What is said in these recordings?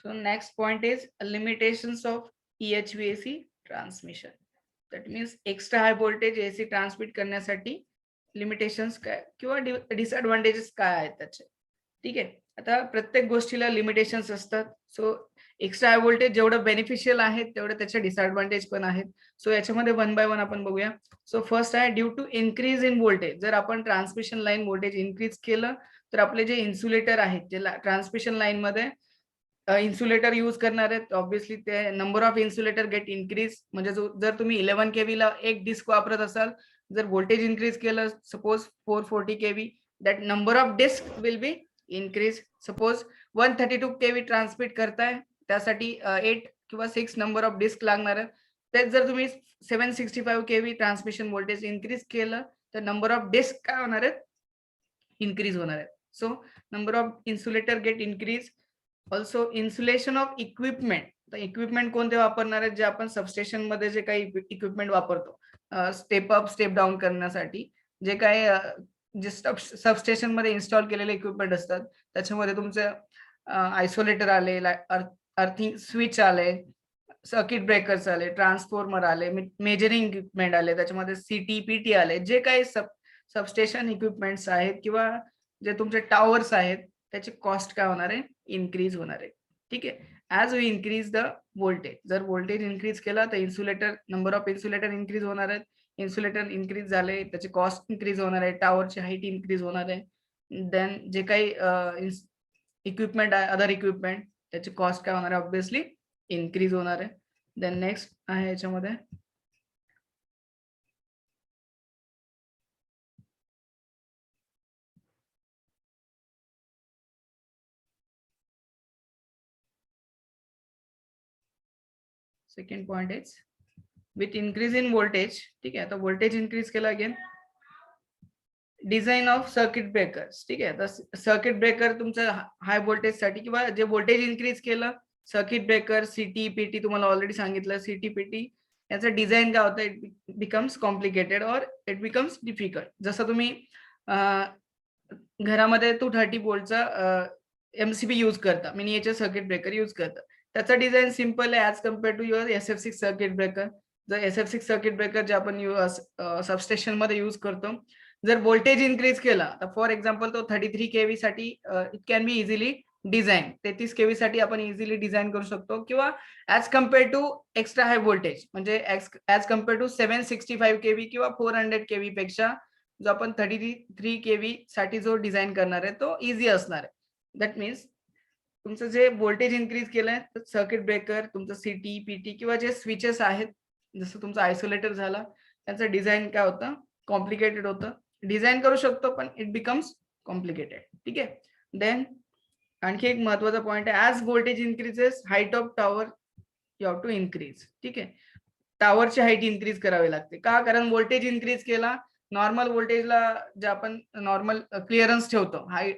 So next point is limitations of EHVAC transmission. That means extra high voltage AC transmit करण्यासाठी limitations काय किंवा disadvantages काय आहेत त्याचे. ठीक आहे. आता प्रत्येक गोष्टीला लिमिटेशन्स असतात. सो एक्स्ट्रा हाय व्होल्टेज जेवढं बेनिफिशियल आहे तेवढे त्याचे डिसएडव्हान्टेज पण आहेत. सो याच्यामध्ये वन बाय वन आपण बघूया. सो फर्स्ट आहे due to increase in voltage. जर आपण ट्रान्समिशन लाईन व्होल्टेज इन्क्रीज केलं तर आपले जे इन्सुलेटर आहेत जे ट्रान्समिशन लाईन मध्ये इन्सुलेटर यूज करणार आहेत ऑब्विसली ते number of insulator get increase. म्हणजे जर तुम्ही 11 kV ला एक डिस्क वापरत असाल, जर व्होल्टेज इन्क्रीज केलं suppose 440 kV, that number of disc will be increase. Suppose 132 kV transmit करताय त्यासाठी 8 किंवा 6 नंबर ऑफ डिस्क लागणार आहेत. तेच जर तुम्ही 765 kV ट्रान्समिशन व्होल्टेज इन्क्रीज केलं तर नंबर ऑफ डिस्क काय होणार आहेत, इन्क्रीज होणार आहेत. So number of insulator get increase. Also insulation of equipment. तर इक्विपमेंट कोणते वापरणार आहेत, जे आपण सबस्टेशन मध्ये जे काही इक्विपमेंट वापरतो स्टेप अप स्टेप डाऊन करण्यासाठी, जे काही जे सबस्टेशन मध्ये इन्स्टॉल केलेले इक्विपमेंट असतात त्याच्यामध्ये तुमचे आयसोलेटर आले, अर्थिंग स्विच आले, सर्किट ब्रेकर्स आले, ट्रान्सफॉर्मर आले, मेजरिंग इक्विपमेंट आले, त्याच्यामध्ये सीटी पीटी आले, जे काही सबस्टेशन इक्विपमेंट्स आहेत किंवा जे तुमचे टावर्स आहेत त्याची कॉस्ट काय होणार आहे, इन्क्रीज होणार आहे. ठीक आहे. As we increase the voltage, जर व्होल्टेज इन्क्रीज केला तर insulator number of insulator increase होणार आहेत. इन्सुलेटर इन्क्रीज झाले त्याची कॉस्ट इन्क्रीज होणार आहे, टावरची हाईट इन्क्रीज होणार आहे. देन जे काही इक्विपमेंट आहे अदर इक्विपमेंट त्याची कॉस्ट काय होणार आहे, ऑब्विसली इन्क्रीज होणार आहे. देन नेक्स्ट आहे याच्यामध्ये second point is with increase in voltage. ठीक आहे. आता व्होल्टेज इन्क्रीज केला again design of circuit breakers. ठीक आहे. तर सर्किट ब्रेकर तुमचं हाय व्होल्टेज साठी किंवा जे व्होल्टेज इन्क्रीज केलं सर्किट ब्रेकर सीटी पीटी तुम्हाला ऑलरेडी सांगितलं सीटी पीटी याचं डिझाईन काय होतं, इट बिकम्स कॉम्प्लिकेटेड और इट बिकम्स डिफिकल्ट. जसं तुम्ही घरामध्ये 230 वोल्टचा एमसीबी यूज करता, मिनिएचर सर्किट ब्रेकर यूज करता, त्याचा डिझाईन सिंपल आहे as compare to your SF6 circuit breaker. जर SF6 सर्किट ब्रेकर जे आपण सबस्टेशन मध्ये यूज करतो, जर व्होल्टेज इन्क्रीज केला तर फॉर एक्झाम्पल तो 33 kV साठी it can be easily design, 33 kV साठी आपण इझिली डिझाईन करू शकतो. किंवा as compare to extra high voltage म्हणजे ऍज कम्पेअर टू 765 kV किंवा 400 kV पेक्षा जो आपण 33 kV साठी जो डिझाईन करणार आहे तो इझी असणार आहे. दॅट मीन्स तुमचं जे व्होल्टेज इन्क्रीज केलंय तर सर्किट ब्रेकर तुमचं सीटी पीटी किंवा जे स्विचेस आहेत जसं तुमचं आयसोलेटर झाला त्याचं डिझाईन काय होतं, कॉम्प्लिकेटेड होतं. डिझाईन करू शकतो पण इट बिकम्स कॉम्प्लिकेटेड. ठीक आहे. देन आणखी एक महत्वाचा पॉइंट आहे, as voltage increases height of tower you have to increase. ठीक आहे. टॉवरची हाईट इन्क्रीज करावी लागते का, कारण व्होल्टेज इन्क्रीज केला नॉर्मल व्होल्टेजला जे आपण नॉर्मल क्लिअरन्स ठेवतो हाय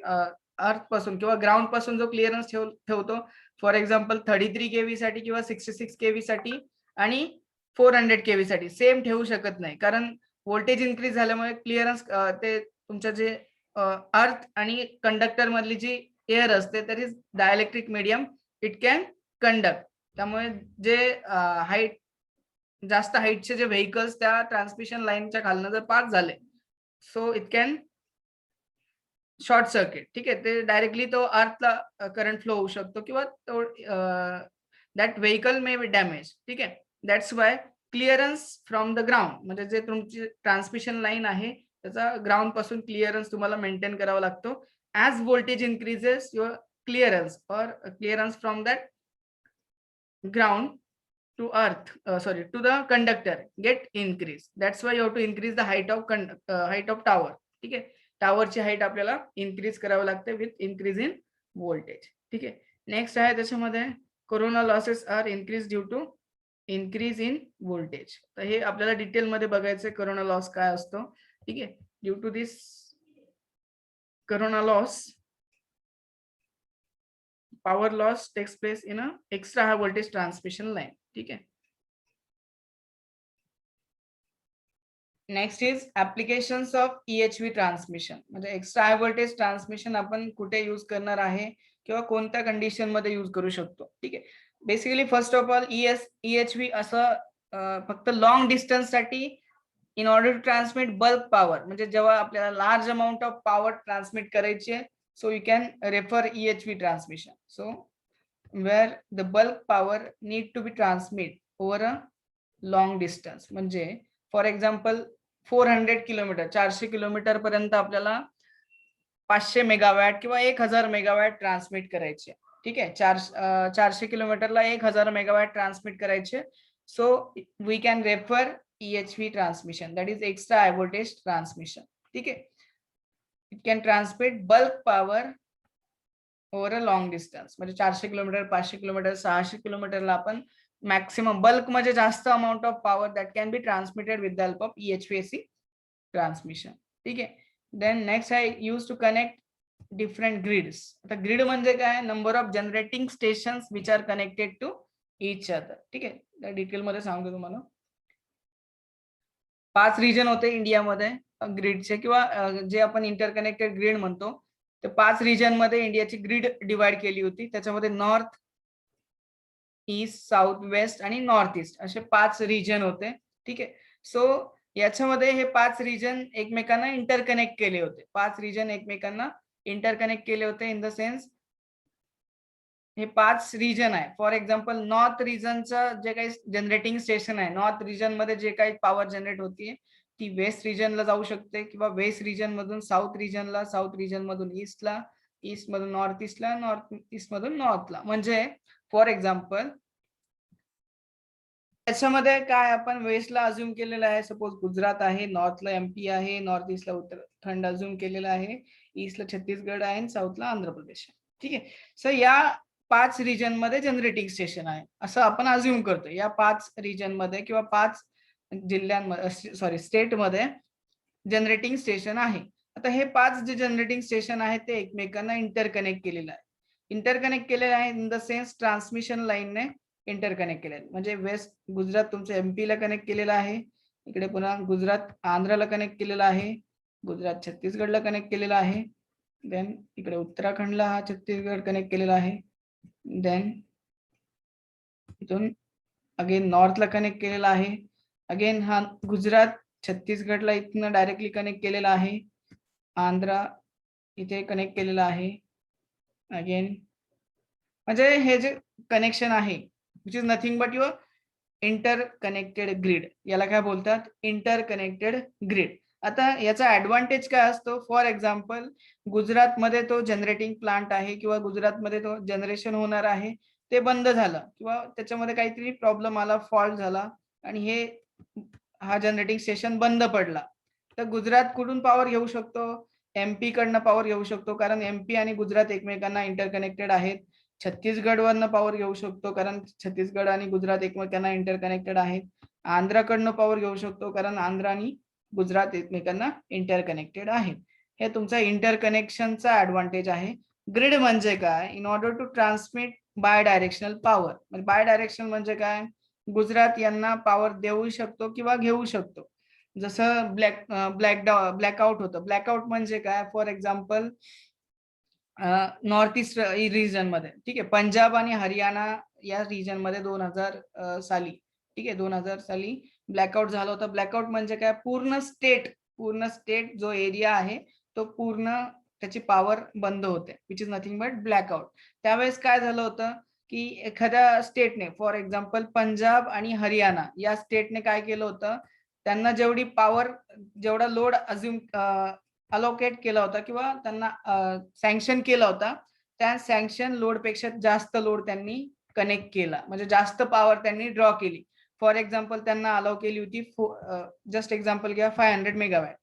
अर्थ पासून किंवा ग्राउंड पासून जो क्लिअरन्स ठेवतो फॉर एक्झाम्पल 33 kV साठी किंवा 66 kV साठी आणि 400 kV साठी सेम ठेवू शकत नाही, कारण व्होल्टेज इन्क्रीज झाल्यामुळे क्लिअरन्स ते तुमच्या जे अर्थ आणि कंडक्टर मधली जी एअर असते that is dielectric medium, it can conduct. त्यामुळे जे हाईट जास्त हाईटचे जे व्हेकल्स त्या ट्रान्समिशन लाईनच्या खालनं जर पास झाले so it can short circuit. ठीक आहे. ते डायरेक्टली तो अर्थला करंट फ्लो होऊ शकतो किंवा तो that vehicle may be damage. ठीक आहे. That's Y clearance from the ground म्हणजे जे तुमची ट्रान्समिशन लाईन आहे त्याचा ग्राउंड पासून क्लिअरन्स तुम्हाला मेंटेन करावा लागतो. As voltage increases your clearance और clearance from that ground to earth to the conductor get increase. That's why you have to increase the height of tower. ठीक आहे. टावरची height आपल्याला इन्क्रीज करावी लागते विथ इन्क्रीज इन व्होल्टेज. ठीक आहे. Next आहे त्याच्यामध्ये corona losses are increase due to increase in voltage. तर हे आपल्याला डिटेल मध्ये बघायचं कोरोना लॉस काय असतो. ठीक आहे. Due to this corona loss power loss takes place in a extra high voltage transmission line. ठीक आहे. Next is applications of EHV transmission. म्हणजे एक्स्ट्रा हाय व्होल्टेज ट्रान्समिशन आपण कुठे यूज करणार आहे किंवा कोणत्या कंडिशन मध्ये यूज करू शकतो. ठीक आहे. Basically first of all EHV असं फक्त लॉंग डिस्टन्स साठी in order to transmit bulk power, म्हणजे जेव्हा आपल्याला large amount of power transmit करायची आहे, so you can refer EHV transmission. So where the bulk power need to be transmit over a long distance, म्हणजे for example 400 kilometre 400 kilometre पर्यंत आपल्याला 500 megawatt किंवा 1000 megawatt transmit करायचे. ठीक आहे. 400 किलोमीटरला 1000 मेगावॅट ट्रान्समिट करायचे. So we can refer EHV transmission, that is extra high voltage transmission. ठीक आहे. It can transmit bulk power over a long distance, म्हणजे 400 किलोमीटर 500 किलोमीटर 600 किलोमीटरला आपण मॅक्सिमम बल्क म्हणजे जास्त amount of power that can be transmitted with the help of EHVAC transmission. ठीक आहे. Then next I use to connect different grids. आता grid म्हणजे काय? Number of generating stations which are connected to each other. ठीक आहे. Detail मध्ये सांगतो तुम्हाला. 5 रिजन होते इंडियामध्ये ग्रिडचे, किंवा जे आपण इंटरकनेक्टेड ग्रिड म्हणतो. ते 5 रिजन मध्ये इंडियाची ग्रिड डिवाइड केली होती. त्याच्यामध्ये नॉर्थ, ईस्ट, साऊथ, वेस्ट आणि नॉर्थ ईस्ट असे 5 रिजन होते. ठीक आहे. सो याच्यामध्ये हे 5 रिजन एकमेकांना इंटरकनेक्ट केले होते. 5 रिजन एकमेकांना इंटरकनेक्ट केले होते इन द सेन्स हे 5 रिजन आहे. फॉर एक्झाम्पल नॉर्थ रिजनचं जे काही जनरेटिंग स्टेशन आहे, नॉर्थ रिजन मध्ये जे काही पॉवर जनरेट होतीये ती वेस्ट रिजनला जाऊ शकते, किंवा वेस्ट रिजन मधून साऊथ रिजनला, साऊथ रिजन मधून ईस्टला, ईस्ट मधून नॉर्थ ईस्टला, नॉर्थ ईस्ट मधून नॉर्थला. म्हणजे फॉर एक्झाम्पल त्याच्यामध्ये काय आपण वेस्टला अज्युम केलेलं आहे, सपोज गुजरात आहे, नॉर्थला MP आहे, नॉर्थ ईस्टला उत्तराखंड अज्युम केलेलं आहे, ईस्टला छत्तीसगड आहे आणि साऊथला आंध्र प्रदेश आहे. ठीक आहे. सो या 5 रिजन मध्ये जनरेटिंग स्टेशन आहे असं आपण अज्युम करतो. या 5 रिजन मध्ये किंवा 5 जिल्ह्यांमध्ये, सॉरी स्टेटमध्ये जनरेटिंग स्टेशन आहे. आता हे 5 जे जनरेटिंग स्टेशन आहेत ते एकमेकांना इंटरकनेक्ट केलेलं आहे. इंटरकनेक्ट केलेलं आहे इन द सेन्स ट्रान्समिशन लाईनने इंटरकनेक्ट केलेलं. म्हणजे वेस्ट गुजरात तुमचं MP ला कनेक्ट केलेलं आहे, इकडे पुन्हा गुजरात आंध्रला कनेक्ट केलेलं आहे, गुजरात छत्तीसगडला कनेक्ट केलेलं आहे, देन इकडे उत्तराखंडला हा छत्तीसगड कनेक्ट केलेला आहे, देन इथून अगेन नॉर्थला कनेक्ट केलेला आहे, अगेन हा गुजरात छत्तीसगडला इथनं डायरेक्टली कनेक्ट केलेला आहे, आंध्रा इथे कनेक्ट केलेला आहे अगेन. म्हणजे हे जे कनेक्शन आहे which is nothing but your interconnected grid. याला काय बोलतात? Interconnected grid. आता याचा ऍडव्हान्टेज काय असतो? फॉर एक्झाम्पल गुजरातमध्ये तो जनरेटिंग प्लांट आहे किंवा गुजरातमध्ये तो जनरेशन होणार आहे, ते बंद झालं किंवा त्याच्यामध्ये काहीतरी प्रॉब्लेम आला, फॉल्ट झाला आणि हा जनरेटिंग स्टेशन बंद पडला, तर गुजरात कुठून पॉवर घेऊ शकतो? MP कडनं पॉवर घेऊ शकतो, कारण MP आणि गुजरात एकमेकांना इंटरकनेक्टेड आहेत. छत्तीसगडवरनं पॉवर घेऊ शकतो, कारण छत्तीसगड आणि गुजरात एकमेकांना इंटरकनेक्टेड आहेत. आंध्राकडनं पॉवर घेऊ शकतो, कारण आंध्र आणि गुजरात एकमेकांना इंटरकनेक्टेड आहेत. हे तुमचा इंटरकनेक्शनचा ऍडव्हान्टेज आहे. ग्रिड म्हणजे काय? In order to transmit bidirectional power. म्हणजे बाय डायरेक्शनल म्हणजे काय? गुजरात यांना पॉवर देऊ शकतो किंवा घेऊ शकतो. जसं ब्लॅकआउट होतं. ब्लॅकआउट म्हणजे काय? For example north east region मध्ये, ठीक आहे, पंजाब आणि हरियाणा या रिजन मध्ये 2000 साली, ठीक आहे, 2000 साली ब्लॅकआउट झालं होतं. ब्लॅकआउट म्हणजे काय? पूर्ण स्टेट जो एरिया आहे तो पूर्ण त्याची पॉवर बंद होते, which is nothing but blackout. त्यावेळेस काय झालं होतं की एखाद्या स्टेटने, फॉर एक्झाम्पल पंजाब आणि हरियाणा या स्टेटने काय केलं होतं, त्यांना जेवढी पॉवर, जेवढा लोड अज्युम अलोकेट केला होता किंवा त्यांना सँक्शन केला होता, त्या सँक्शन लोड पेक्षा जास्त लोड त्यांनी कनेक्ट केला, म्हणजे जास्त पॉवर त्यांनी ड्रॉ केली. फॉर एक्झाम्पल त्यांना अलाउ केली होती, जस्ट एक्झाम्पल घ्या, 500 मेगावॅट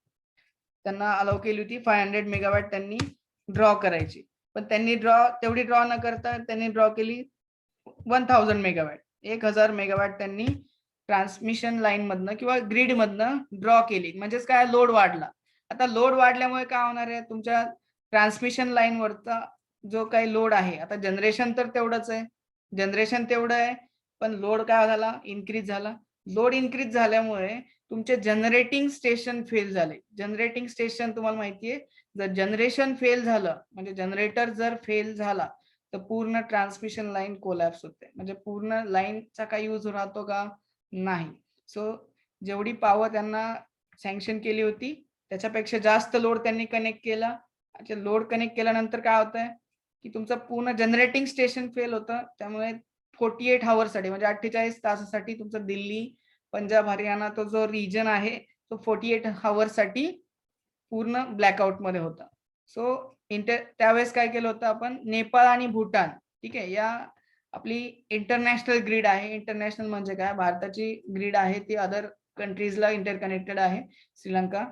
त्यांना अलाउ केली होती, 500 मेगावॅट त्यांनी ड्रॉ करायची. पण त्यांनी तेवढी ड्रॉ न करता त्यांनी ड्रॉ केली 1000 मेगावॅट. 1000 मेगावॅट त्यांनी ट्रान्समिशन लाईन मधनं किंवा ग्रिड मधनं ड्रॉ केली. म्हणजेच काय? लोड वाढला. आता लोड वाढल्यामुळे काय होणार आहे? तुमच्या ट्रान्समिशन लाईनवरचा जो काही लोड आहे, आता जनरेशन तर तेवढंच आहे, जनरेशन तेवढं आहे, पण लोड काय झाला? इन्क्रीज झाला. लोड इन्क्रीज झाल्यामुळे तुमचे जनरेटिंग स्टेशन फेल झाले. जनरेटिंग स्टेशन तुम्हाला माहितीये, जर जनरेशन फेल झालं म्हणजे जनरेटर जर फेल झाला तर पूर्ण ट्रान्समिशन लाईन कोलॅप्स होते. म्हणजे पूर्ण लाईनचा काही यूज राहतो का? नाही. सो जेवढी पॉवर त्यांना सँक्शन केली होती त्याच्यापेक्षा जास्त लोड त्यांनी कनेक्ट केला. लोड कनेक्ट केल्यानंतर काय होतंय की तुमचं पूर्ण जनरेटिंग स्टेशन फेल होतं. त्यामुळे 48 हॉवरसाठी म्हणजे 48 तासासाठी तुमचं दिल्ली, पंजाब, हरियाणा तो जो रिजन आहे तो 48 हॉवरसाठी पूर्ण ब्लॅकआउटमध्ये होता. सो त्यावेळेस काय केलं होतं आपण नेपाळ आणि भूटान, ठीक आहे, या आपली इंटरनॅशनल ग्रीड आहे. इंटरनॅशनल म्हणजे काय? भारताची ग्रीड आहे ती अदर कंट्रीजला इंटरकनेक्टेड आहे. श्रीलंका,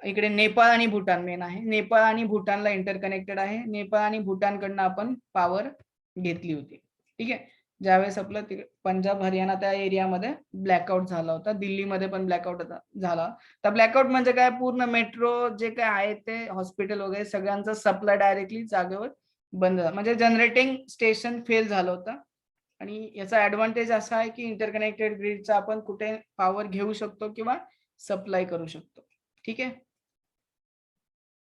इकडे नेपाळ आणि भूटान मेन आहे. नेपाळ आणि भूटानला इंटरकनेक्टेड आहे. नेपाळ आणि भूटानकडनं आपण पॉवर घेतली होती. ठीक आहे. ज्यावेळेस आपलं पंजाब, हरियाणा त्या एरियामध्ये ब्लॅकआउट झाला होता. दिल्लीमध्ये पण ब्लॅकआउट झाला. तर ब्लॅकआउट म्हणजे काय? पूर्ण मेट्रो जे काय आहे ते हॉस्पिटल वगैरे सगळ्यांचा सप्लाय डायरेक्टली जागेवर बंद झाला. म्हणजे जनरेटिंग स्टेशन फेल झालं होतं. आणि याचा ऍडव्हान्टेज असा आहे की इंटरकनेक्टेड ग्रीडचा आपण कुठे पॉवर घेऊ शकतो किंवा सप्लाय करू शकतो. ठीक आहे.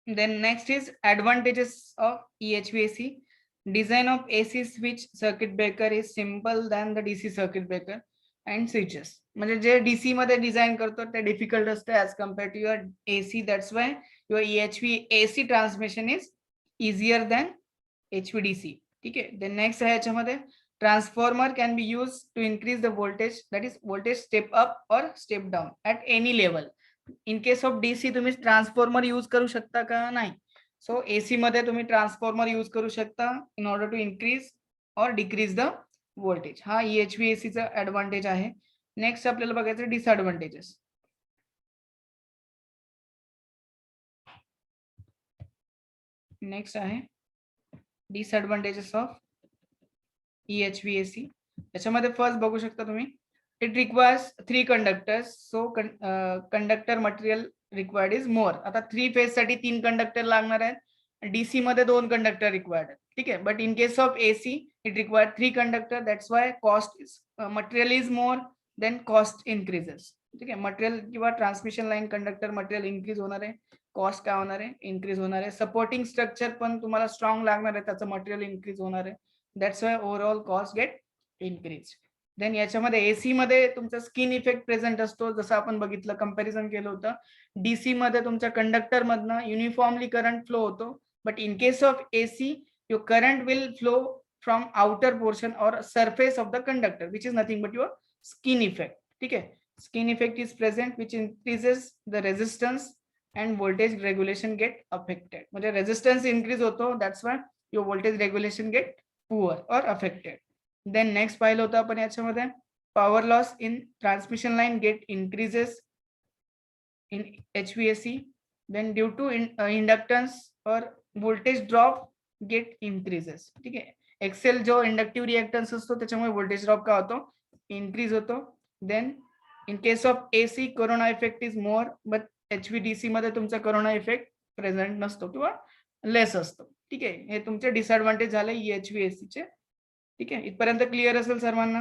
Then next is advantages of EHVAC. Design of AC switch circuit breaker is simple than the DC circuit breaker and switches. म्हणजे जे DC मध्ये डिझाइन करतो ते डिफिकल्ट असते as compare to your AC. That's why your EHVAC transmission is easier than HVDC. ठीक आहे. Then next आहे याच्यामध्ये transformer can be use to increase the voltage, that is voltage step up और step down at any level. In case of DC तुम्ही transformer use करू शकता का? नाही. सो एसी मध्ये तुम्ही ट्रान्सफॉर्मर यूज करू शकता इन ऑर्डर टू इन्क्रीज और डिक्रीज द व्होल्टेज. हा EHVAC चा ऍडव्हान्टेज आहे. नेक्स्ट आपल्याला बघायचं डिसएडव्हान्टेजेस. नेक्स्ट आहे डिसएडव्हान्टेजेस ऑफ EHVAC. त्याच्यामध्ये फर्स्ट बघू शकता तुम्ही, it requires 3 conductors. So conductor material required is more. आता 3 फेज साठी 3 कंडक्टर लागणार आहेत. डीसी मध्ये 2 कंडक्टर रिक्वायर्ड आहेत. ठीक आहे. But in case of AC it require 3 conductor. That's why cost is material is more, then cost increases. ठीक आहे. मटेरियल किंवा transmission line conductor material increase होणार आहे, कॉस्ट काय होणार आहे? इन्क्रीज होणार आहे. सपोर्टिंग स्ट्रक्चर पण तुम्हाला स्ट्रॉंग लागणार आहे, त्याचं मटेरियल इन्क्रीज होणार आहे. That's why overall cost get increase. Then याच्यामध्ये एसी मध्ये तुमचा स्किन इफेक्ट प्रेझेंट असतो. जसं आपण बघितलं, कंपॅरिझन केलं होतं. डीसी मध्ये तुमच्या कंडक्टर मधनं युनिफॉर्मली करंट फ्लो होतो. But in case of AC your current will flow from outer portion और surface of the conductor which is nothing but your skin effect. ठीक आहे. Skin effect is present which increases the resistance and voltage regulation get affected. म्हणजे resistance increase होतो. That's why your voltage regulation get poor और affected. Then next पाहिलं होतं आपण याच्यामध्ये power loss in transmission line get increases in HVAC. Then due to inductance और voltage drop get increases. ठीक आहे. एक्सेल जो इंडक्टिव्ह रिएक्टन्स असतो त्याच्यामुळे व्होल्टेज ड्रॉप काय होतो? इन्क्रीज होतो. Then in case of AC corona effect is more, but HVDC मध्ये तुमचा कोरोना इफेक्ट प्रेझेंट नसतो किंवा लेस असतो. ठीक आहे. हे तुमचे डिसएडव्हान्टेज झाले EHVAC चे. ठीक आहे. इथपर्यंत क्लिअर असेल सर्वांना?